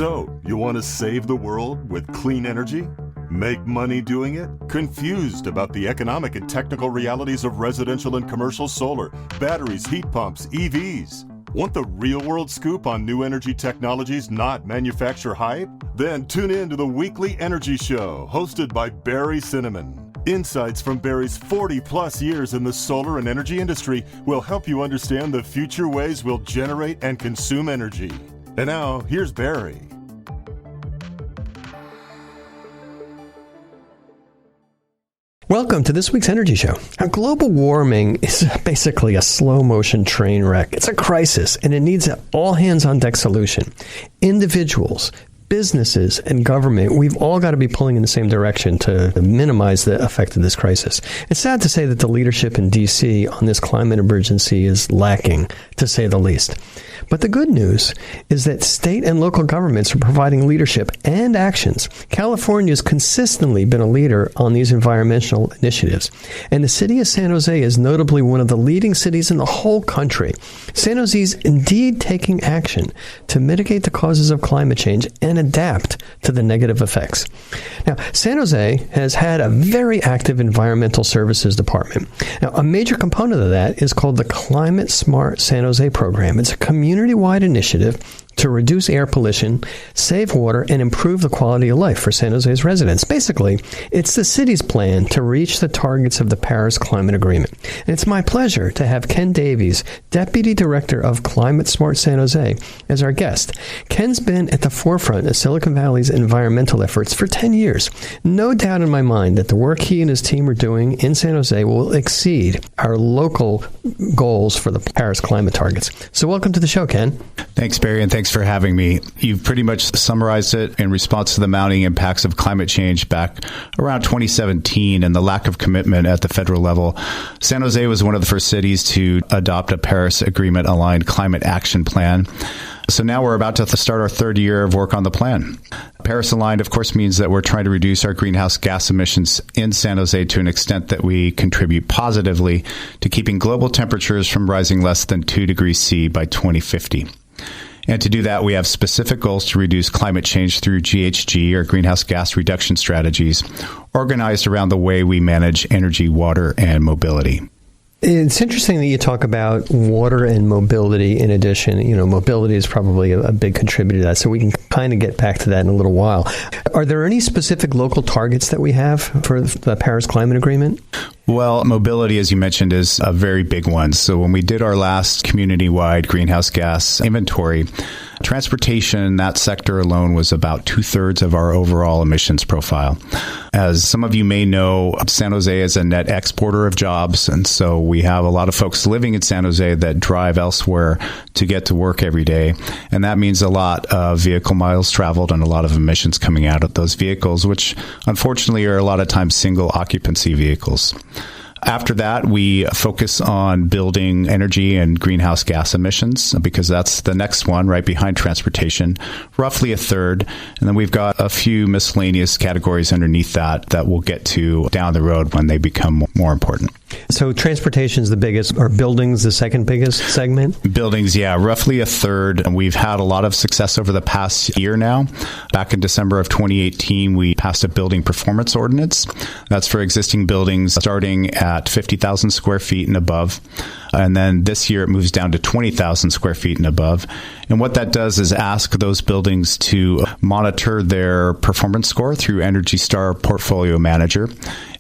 So, you want to save the world with clean energy? Make money doing it? Confused about the economic and technical realities of residential and commercial solar, batteries, heat pumps, EVs? Want the real-world scoop on new energy technologies, not manufacturer hype? Then tune in to the Weekly Energy Show, hosted by Barry Cinnamon. Insights from Barry's 40-plus years in the solar and energy industry will help you understand the future ways we'll generate and consume energy. And now, here's Barry. Welcome to this week's Energy Show. Now, global warming is basically a slow-motion train wreck. It's a crisis, and it needs an all-hands-on-deck solution. Individuals, businesses, and government, we've all got to be pulling in the same direction to minimize the effect of this crisis. It's sad to say that the leadership in D.C. on this climate emergency is lacking, to say the least. But the good news is that state and local governments are providing leadership and actions. California has consistently been a leader on these environmental initiatives, and the city of San Jose is notably one of the leading cities in the whole country. San Jose is indeed taking action to mitigate the causes of climate change and adapt to the negative effects. Now, San Jose has had a very active environmental services department. Now, a major component of that is called the Climate Smart San Jose program. It's a community-wide initiative to reduce air pollution, save water, and improve the quality of life for San Jose's residents. Basically, it's the city's plan to reach the targets of the Paris Climate Agreement. And it's my pleasure to have Ken Davies, Deputy Director of Climate Smart San Jose, as our guest. Ken's been at the forefront of Silicon Valley's environmental efforts for 10 years. No doubt in my mind that the work he and his team are doing in San Jose will exceed our local goals for the Paris climate targets. So welcome to the show, Ken. Thanks, Barry, and thanks for having me. You've pretty much summarized it in response to the mounting impacts of climate change back around 2017 and the lack of commitment at the federal level. San Jose was one of the first cities to adopt a Paris Agreement-aligned climate action plan. So now we're about to start our third year of work on the plan. Paris-aligned, of course, means that we're trying to reduce our greenhouse gas emissions in San Jose to an extent that we contribute positively to keeping global temperatures from rising less than 2 degrees C by 2050. And to do that, we have specific goals to reduce climate change through GHG, or greenhouse gas reduction strategies, organized around the way we manage energy, water, and mobility. It's interesting that you talk about water and mobility in addition. You know, mobility is probably a big contributor to that, so we can kind of get back to that in a little while. Are there any specific local targets that we have for the Paris Climate Agreement? Well, mobility, as you mentioned, is a very big one. So when we did our last community-wide greenhouse gas inventory, transportation, that sector alone was about 2/3 of our overall emissions profile. As some of you may know, San Jose is a net exporter of jobs, and so we have a lot of folks living in San Jose that drive elsewhere to get to work every day. And that means a lot of vehicle miles traveled and a lot of emissions coming out of those vehicles, which unfortunately are a lot of times single occupancy vehicles. After that, we focus on building energy and greenhouse gas emissions because that's the next one right behind transportation, roughly 1/3. And then we've got a few miscellaneous categories underneath that we'll get to down the road when they become more important. So transportation is the biggest, or buildings the second biggest segment? Buildings, yeah, roughly 1/3. And we've had a lot of success over the past year now. Back in December of 2018, we passed a building performance ordinance. That's for existing buildings starting at 50,000 square feet and above. And then this year it moves down to 20,000 square feet and above. And what that does is ask those buildings to monitor their performance score through Energy Star Portfolio Manager.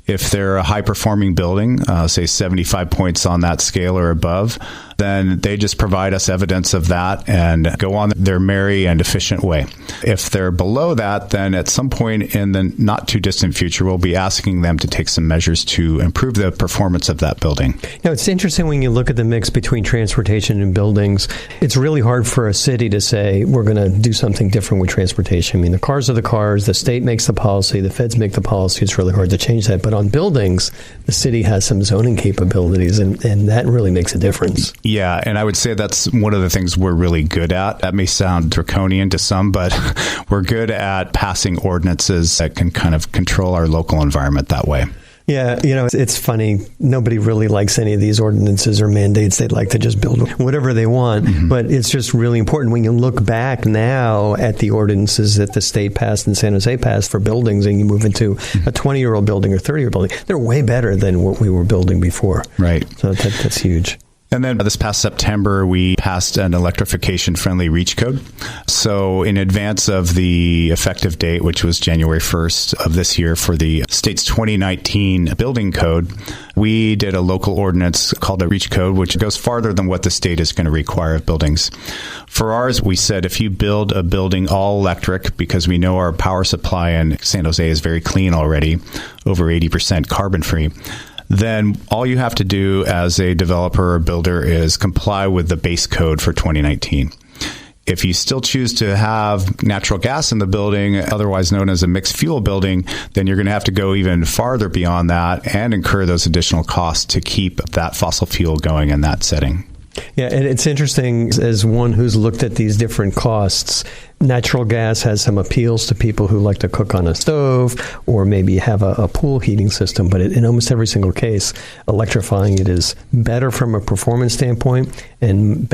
If they're a high-performing building, say 75 points on that scale or above, then they just provide us evidence of that and go on their merry and efficient way. If they're below that, then at some point in the not-too-distant future, we'll be asking them to take some measures to improve the performance of that building. Now, it's interesting when you look at the mix between transportation and buildings. It's really hard for a city to say, we're going to do something different with transportation. I mean, the cars are the cars, the state makes the policy, the feds make the policy. It's really hard to change that. But on buildings, the city has some zoning capabilities, and that really makes a difference. Yeah, and I would say that's one of the things we're really good at. That may sound draconian to some, but we're good at passing ordinances that can kind of control our local environment that way. Yeah, it's funny. Nobody really likes any of these ordinances or mandates. They'd like to just build whatever they want. Mm-hmm. But it's just really important when you look back now at the ordinances that the state passed and San Jose passed for buildings, and you move into a 20-year-old building or 30-year-old building. They're way better than what we were building before. Right. So that's huge. And then this past September, we passed an electrification-friendly REACH code. So in advance of the effective date, which was January 1st of this year for the state's 2019 building code, we did a local ordinance called the REACH code, which goes farther than what the state is going to require of buildings. For ours, we said if you build a building all electric, because we know our power supply in San Jose is very clean already, over 80% carbon-free, then all you have to do as a developer or builder is comply with the base code for 2019. If you still choose to have natural gas in the building, otherwise known as a mixed fuel building, then you're going to have to go even farther beyond that and incur those additional costs to keep that fossil fuel going in that setting. Yeah, and it's interesting, as one who's looked at these different costs, natural gas has some appeals to people who like to cook on a stove or maybe have a pool heating system. But in almost every single case, electrifying it is better from a performance standpoint and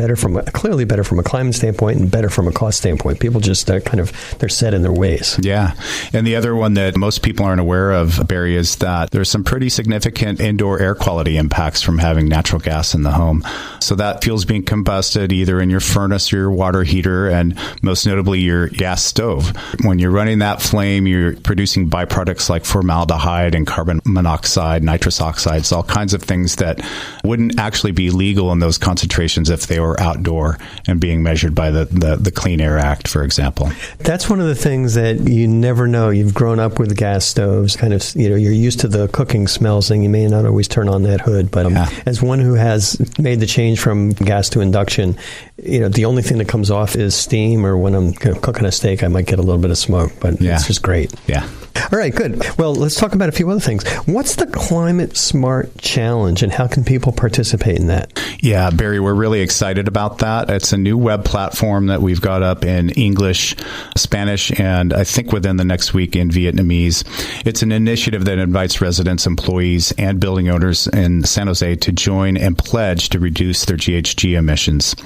clearly better from a climate standpoint and better from a cost standpoint. People just they're set in their ways. Yeah. And the other one that most people aren't aware of, Barry, is that there's some pretty significant indoor air quality impacts from having natural gas in the home. So that fuel's being combusted either in your furnace or your water heater, and most notably your gas stove. When you're running that flame, you're producing byproducts like formaldehyde and carbon monoxide, nitrous oxides, all kinds of things that wouldn't actually be legal in those concentrations if they were outdoor and being measured by the Clean Air Act, for example. That's one of the things that you never know. You've grown up with gas stoves, you're used to the cooking smells, and you may not always turn on that hood. But as one who has made the change from gas to induction, the only thing that comes off is steam, or when I'm cooking a steak, I might get a little bit of smoke, but it's just great. Yeah. All right, good. Well, let's talk about a few other things. What's the Climate Smart Challenge, and how can people participate in that? Yeah, Barry, we're really excited about that. It's a new web platform that we've got up in English, Spanish, and I think within the next week in Vietnamese. It's an initiative that invites residents, employees, and building owners in San Jose to join and pledge to reduce their GHG emissions.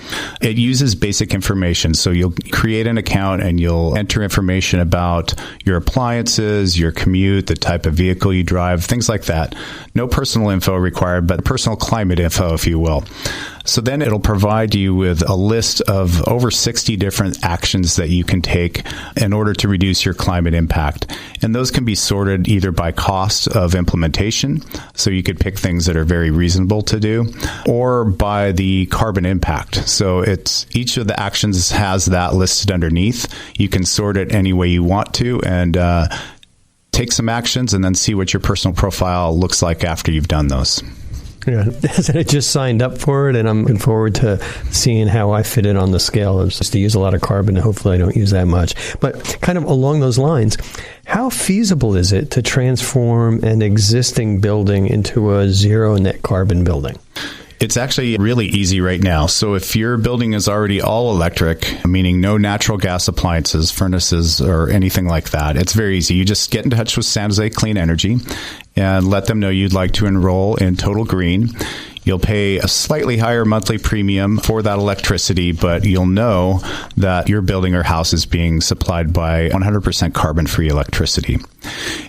It uses basic information. So you'll create an account and you'll enter information about your appliances, your commute, the type of vehicle you drive, things like that. No personal info required, but personal climate info, if you will. So then it'll provide you with a list of over 60 different actions that you can take in order to reduce your climate impact. And those can be sorted either by cost of implementation, so you could pick things that are very reasonable to do, or by the carbon impact. So it's each of the actions has that listed underneath. You can sort it any way you want to, and take some actions and then see what your personal profile looks like after you've done those. Yeah, I just signed up for it, and I'm looking forward to seeing how I fit in on the scale. It's just to use a lot of carbon, and hopefully I don't use that much. But kind of along those lines, how feasible is it to transform an existing building into a zero net carbon building? It's actually really easy right now. So if your building is already all electric, meaning no natural gas appliances, furnaces, or anything like that, it's very easy. You just get in touch with San Jose Clean Energy and let them know you'd like to enroll in Total Green. You'll pay a slightly higher monthly premium for that electricity, but you'll know that your building or house is being supplied by 100% carbon-free electricity.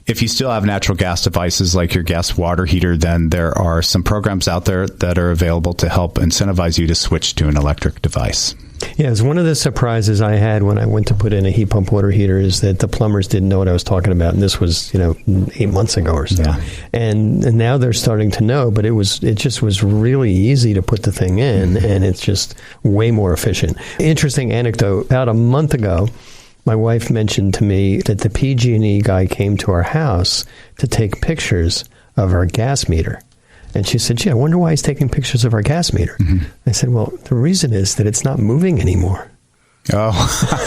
If you still have natural gas devices like your gas water heater, then there are some programs out there that are available to help incentivize you to switch to an electric device. Yeah, it's one of the surprises I had when I went to put in a heat pump water heater is that the plumbers didn't know what I was talking about, and this was 8 months ago or so. Yeah. And now they're starting to know, but it just was really easy to put the thing in, and it's just way more efficient. Interesting anecdote: about a month ago, my wife mentioned to me that the PG&E guy came to our house to take pictures of our gas meter. And she said, gee, I wonder why he's taking pictures of our gas meter. Mm-hmm. I said, well, the reason is that it's not moving anymore. Oh,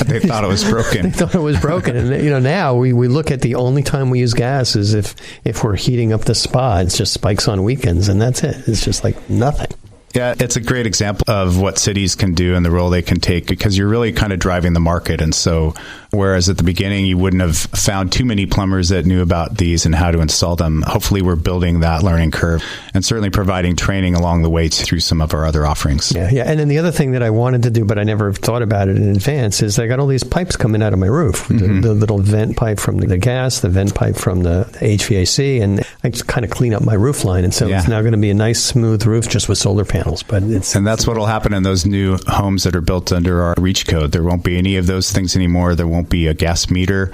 they thought it was broken. They thought it was broken. And, now we look at the only time we use gas is if we're heating up the spa. It's just spikes on weekends, and that's it. It's just like nothing. Yeah, it's a great example of what cities can do and the role they can take, because you're really kind of driving the market. And so whereas at the beginning you wouldn't have found too many plumbers that knew about these and how to install them, hopefully we're building that learning curve and certainly providing training along the way through some of our other offerings. Yeah. And then the other thing that I wanted to do, but I never thought about it in advance, is I got all these pipes coming out of my roof. The little vent pipe from the gas, the vent pipe from the HVAC, and I just kind of clean up my roof line. And so it's now going to be a nice smooth roof just with solar panels. And that's what will happen in those new homes that are built under our REACH code. There won't be any of those things anymore. There won't be a gas meter,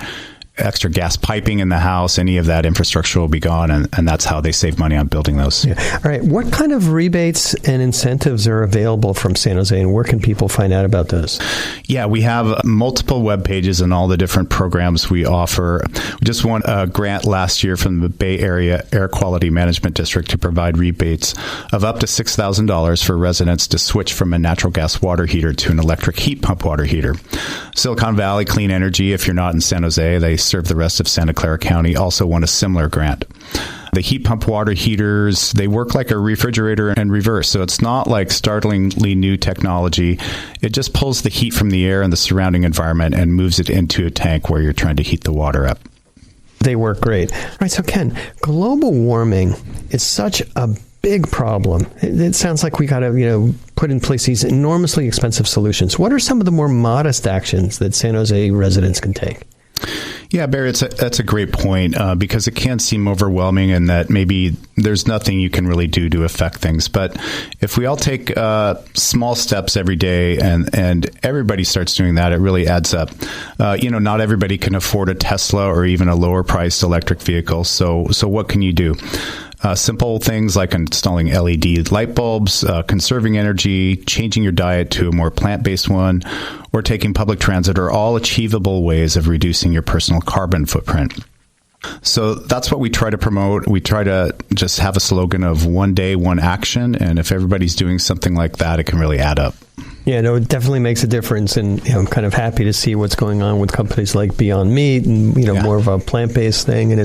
extra gas piping in the house. Any of that infrastructure will be gone, and that's how they save money on building those. Yeah. All right. What kind of rebates and incentives are available from San Jose, and where can people find out about those? Yeah, we have multiple web pages and all the different programs we offer. We just won a grant last year from the Bay Area Air Quality Management District to provide rebates of up to $6,000 for residents to switch from a natural gas water heater to an electric heat pump water heater. Silicon Valley Clean Energy, if you're not in San Jose, they serve the rest of Santa Clara County, also won a similar grant. The heat pump water heaters, they work like a refrigerator in reverse. So it's not like startlingly new technology. It just pulls the heat from the air and the surrounding environment and moves it into a tank where you're trying to heat the water up. They work great. All right, so Ken, global warming is such a big problem. It sounds like we got to, put in place these enormously expensive solutions. What are some of the more modest actions that San Jose residents can take? Yeah, Barry, that's a great point because it can seem overwhelming and that maybe there's nothing you can really do to affect things. But if we all take small steps every day and everybody starts doing that, it really adds up. Not everybody can afford a Tesla or even a lower priced electric vehicle. So what can you do? Simple things like installing LED light bulbs, conserving energy, changing your diet to a more plant-based one, or taking public transit are all achievable ways of reducing your personal carbon footprint. So that's what we try to promote. We try to just have a slogan of one day, one action. And if everybody's doing something like that, it can really add up. Yeah, no, it definitely makes a difference. And I'm kind of happy to see what's going on with companies like Beyond Meat and, more of a plant-based thing. And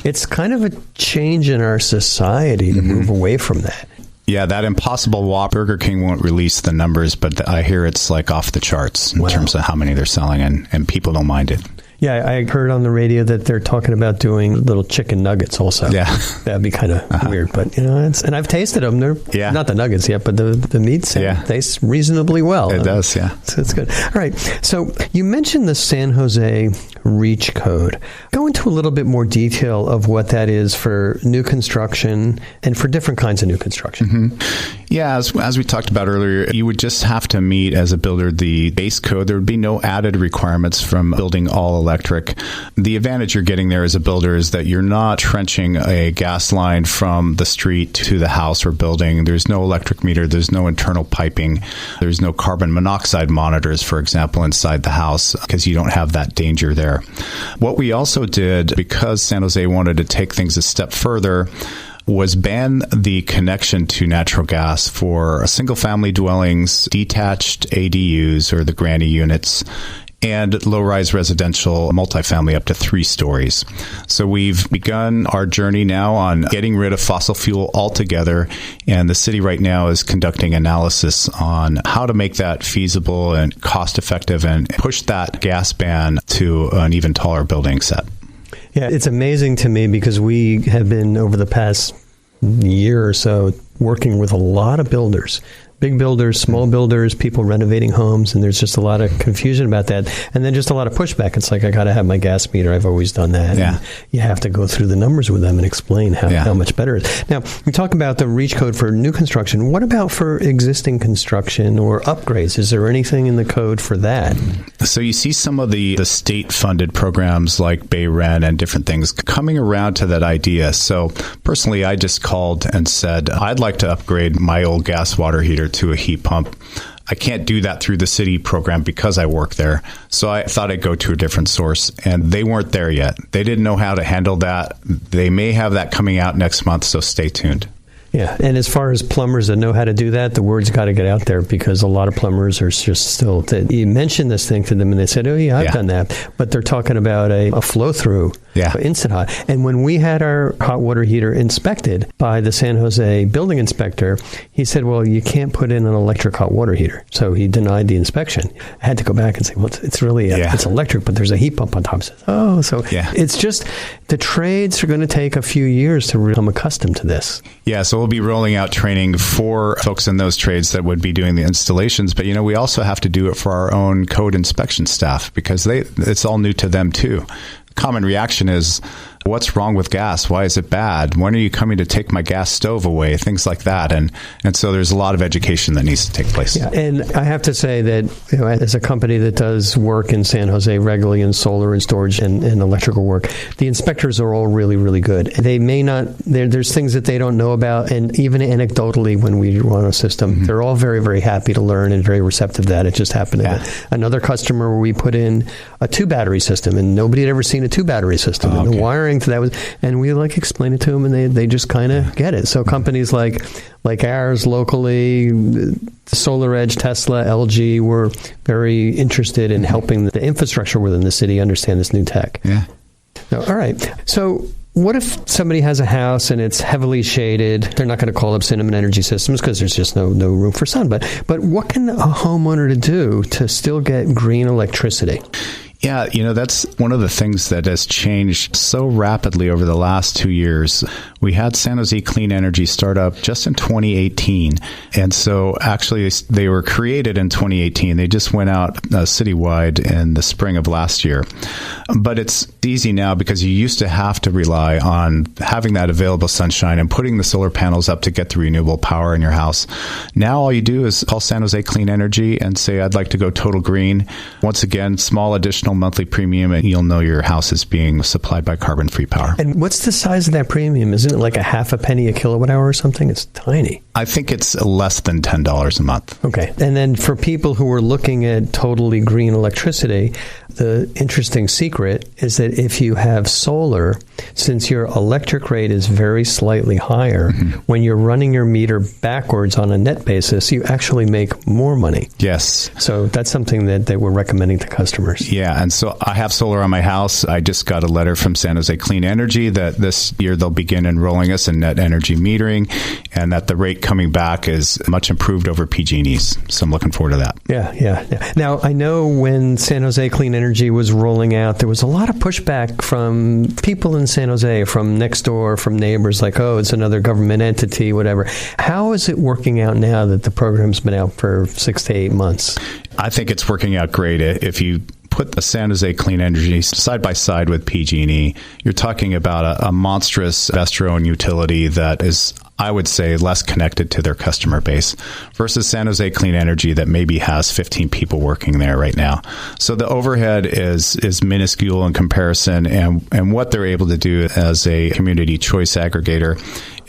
it's kind of a change in our society to move away from that. Yeah, that Impossible Whopper, Burger King won't release the numbers, but I hear it's like off the charts in terms of how many they're selling, and people don't mind it. Yeah, I heard on the radio that they're talking about doing little chicken nuggets also. Yeah. That'd be kind of weird, but, and I've tasted them. They're not the nuggets yet, but the meat tastes reasonably well. It does, yeah. So it's good. All right. So you mentioned the San Jose REACH code. Go into a little bit more detail of what that is for new construction and for different kinds of new construction. Mm-hmm. Yeah, as we talked about earlier, you would just have to meet as a builder the base code. There would be no added requirements from building all electric. The advantage you're getting there as a builder is that you're not trenching a gas line from the street to the house or building. There's no electric meter. There's no internal piping. There's no carbon monoxide monitors, for example, inside the house because you don't have that danger there. What we also did, because San Jose wanted to take things a step further, was ban the connection to natural gas for single-family dwellings, detached ADUs or the granny units, and low-rise residential multifamily up to 3 stories. So we've begun our journey now on getting rid of fossil fuel altogether, and the city right now is conducting analysis on how to make that feasible and cost-effective and push that gas ban to an even taller building set. Yeah, it's amazing to me because we have been, over the past year or so, working with a lot of builders. Big builders, small builders, people renovating homes, and there's just a lot of confusion about that. And then just a lot of pushback. It's like, I got to have my gas meter. I've always done that. Yeah. And you have to go through the numbers with them and explain how much better it is. Now, we talk about the REACH code for new construction. What about for existing construction or upgrades? Is there anything in the code for that? So you see some of the state-funded programs like Bay Ren and different things coming around to that idea. So personally, I just called and said, I'd like to upgrade my old gas water heater to a heat pump. I can't do that through the city program because I work there. So I thought I'd go to a different source, and they weren't there yet. They didn't know how to handle that. They may have that coming out next month, so stay tuned. Yeah, and as far as plumbers that know how to do that, the word's got to get out there, because a lot of plumbers are just still, you mention this thing to them and they said, oh yeah, I've done that. But they're talking about a flow-through instant hot. And when we had our hot water heater inspected by the San Jose building inspector, he said, well, you can't put in an electric hot water heater. So he denied the inspection. I had to go back and say, well, it's really, it's electric, but there's a heat pump on top. It's just, the trades are going to take a few years to become accustomed to this. Yeah, so we'll be rolling out training for folks in those trades that would be doing the installations. But, we also have to do it for our own code inspection staff, because it's all new to them too. Common reaction is, what's wrong with gas? Why is it bad? When are you coming to take my gas stove away? Things like that. And so there's a lot of education that needs to take place. Yeah, and I have to say that as a company that does work in San Jose regularly in solar and storage and electrical work, the inspectors are all really, really good. They may not, there's things that they don't know about, and even anecdotally when we run a system, they're all very, very happy to learn and very receptive to that. It just happened to another customer where we put in a 2-battery system, and nobody had ever seen a 2-battery system. And the wiring to that was, and we explain it to them, and they just kind of get it. So companies like ours locally, SolarEdge, Tesla, LG, were very interested in helping the infrastructure within the city understand this new tech. Yeah. All right. So what if somebody has a house and it's heavily shaded? They're not going to call up Cinnamon Energy Systems because there's just no room for sun. But what can a homeowner do to still get green electricity? Yeah, that's one of the things that has changed so rapidly over the last 2 years. We had San Jose Clean Energy start up just in 2018. And so actually they were created in 2018. They just went out citywide in the spring of last year. But it's easy now because you used to have to rely on having that available sunshine and putting the solar panels up to get the renewable power in your house. Now all you do is call San Jose Clean Energy and say, I'd like to go total green. Once again, small additional monthly premium, and you'll know your house is being supplied by carbon-free power. And what's the size of that premium? Isn't it like a half a penny a kilowatt hour or something? It's tiny. I think it's less than $10 a month. Okay. And then for people who are looking at totally green electricity, the interesting secret is that if you have solar, since your electric rate is very slightly higher, when you're running your meter backwards on a net basis, you actually make more money. Yes. So that's something that we're recommending to customers. Yeah. And so I have solar on my house. I just got a letter from San Jose Clean Energy that this year they'll begin enrolling us in net energy metering, and that the rate coming back is much improved over PG&E's. So I'm looking forward to that. Yeah. Now, I know when San Jose Clean Energy was rolling out, there was a lot of pushback from people in San Jose, from next door, from neighbors, like, oh, it's another government entity, whatever. How is it working out now that the program's been out for 6 to 8 months? I think it's working out great. If you put the San Jose Clean Energy side by side with PG&E, you're talking about a monstrous investor-owned utility that is, I would say, less connected to their customer base versus San Jose Clean Energy that maybe has 15 people working there right now. So the overhead is minuscule in comparison, and what they're able to do as a community choice aggregator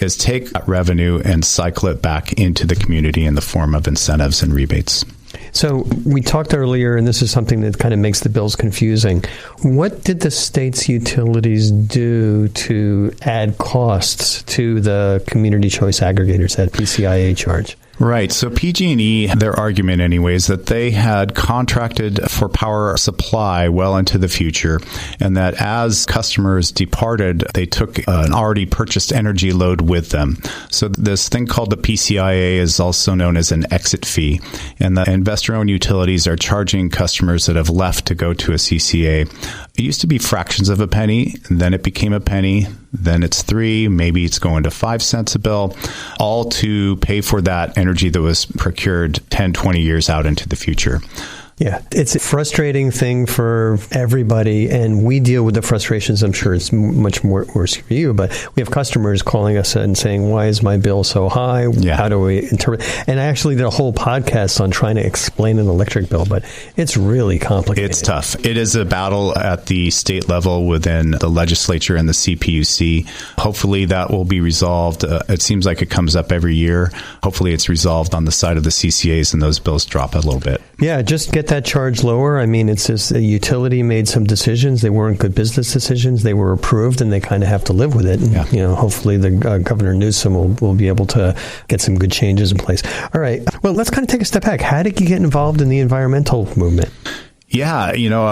is take that revenue and cycle it back into the community in the form of incentives and rebates. So we talked earlier, and this is something that kind of makes the bills confusing. What did the state's utilities do to add costs to the community choice aggregators, that PCIA charge? Right. So PG&E, their argument anyways, that they had contracted for power supply well into the future, and that as customers departed, they took an already purchased energy load with them. So this thing called the PCIA is also known as an exit fee, and the investor-owned utilities are charging customers that have left to go to a CCA. It used to be fractions of a penny, then it became a penny, then it's 3, maybe it's going to 5 cents a bill, all to pay for that energy that was procured 10, 20 years out into the future. Yeah, it's a frustrating thing for everybody, and we deal with the frustrations. I'm sure it's much more worse for you, but we have customers calling us and saying, why is my bill so high? Yeah. How do we interpret? And I actually did a whole podcast on trying to explain an electric bill, but it's really complicated. It's tough. It is a battle at the state level within the legislature and the CPUC. Hopefully that will be resolved. It seems like it comes up every year. Hopefully it's resolved on the side of the CCAs and those bills drop a little bit. Yeah, just get get that charge lower? I mean, it's just the utility made some decisions. They weren't good business decisions. They were approved, and they kind of have to live with it. And, hopefully the Governor Newsom will be able to get some good changes in place. All right. Well, let's kind of take a step back. How did you get involved in the environmental movement? Yeah,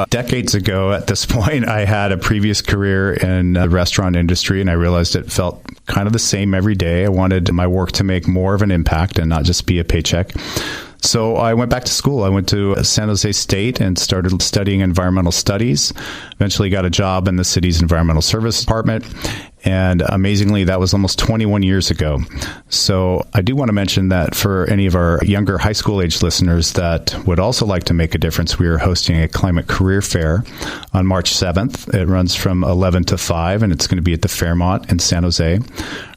decades ago at this point, I had a previous career in the restaurant industry, and I realized it felt kind of the same every day. I wanted my work to make more of an impact and not just be a paycheck. So I went back to school. I went to San Jose State and started studying environmental studies. Eventually got a job in the city's environmental service department. And amazingly, that was almost 21 years ago. So I do want to mention that for any of our younger high school age listeners that would also like to make a difference, we are hosting a climate career fair on March 7th. It runs from 11 to 5, and it's going to be at the Fairmont in San Jose,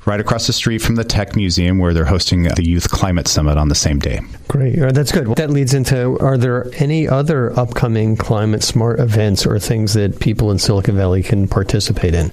right across the street from the Tech Museum, where they're hosting the Youth Climate Summit on the same day. Great. That's good. That leads into, are there any other upcoming climate smart events or things that people in Silicon Valley can participate in?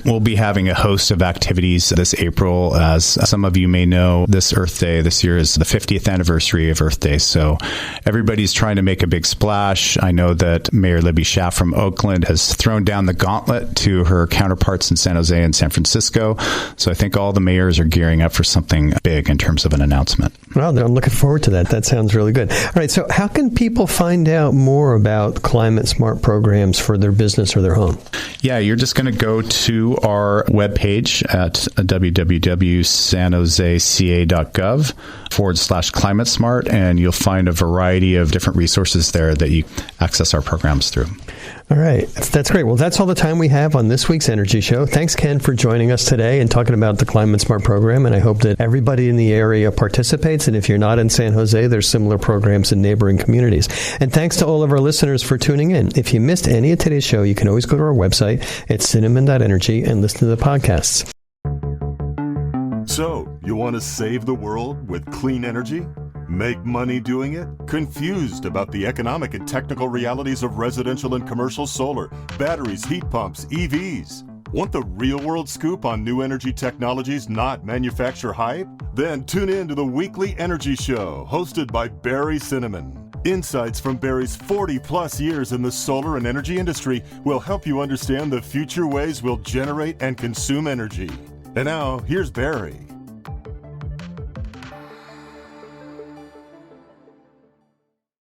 We'll be having a host of activities this April. As some of you may know, this Earth Day this year is the 50th anniversary of Earth Day. So everybody's trying to make a big splash. I know that Mayor Libby Schaaf from Oakland has thrown down the gauntlet to her counterparts in San Jose and San Francisco. So I think all the mayors are gearing up for something big in terms of an announcement. Well, I'm looking forward to that. That sounds really good. All right. So how can people find out more about climate smart programs for their business or their home? Yeah, you're just going to go to our webpage at www.sanjoseca.gov/climate smart, and you'll find a variety of different resources there that you access our programs through. All right. That's great. Well, that's all the time we have on this week's Energy Show. Thanks, Ken, for joining us today and talking about the Climate Smart program. And I hope that everybody in the area participates. And if you're not in San Jose, there's similar programs in neighboring communities. And thanks to all of our listeners for tuning in. If you missed any of today's show, you can always go to our website at cinnamon.energy and listen to the podcasts. So, you want to save the world with clean energy? Make money doing it? Confused about the economic and technical realities of residential and commercial solar, batteries, heat pumps, EVs? Want the real-world scoop on new energy technologies, not manufacturer hype? Then tune in to the weekly Energy Show, hosted by Barry Cinnamon. Insights from Barry's 40-plus years in the solar and energy industry will help you understand the future ways we'll generate and consume energy. And now, here's Barry.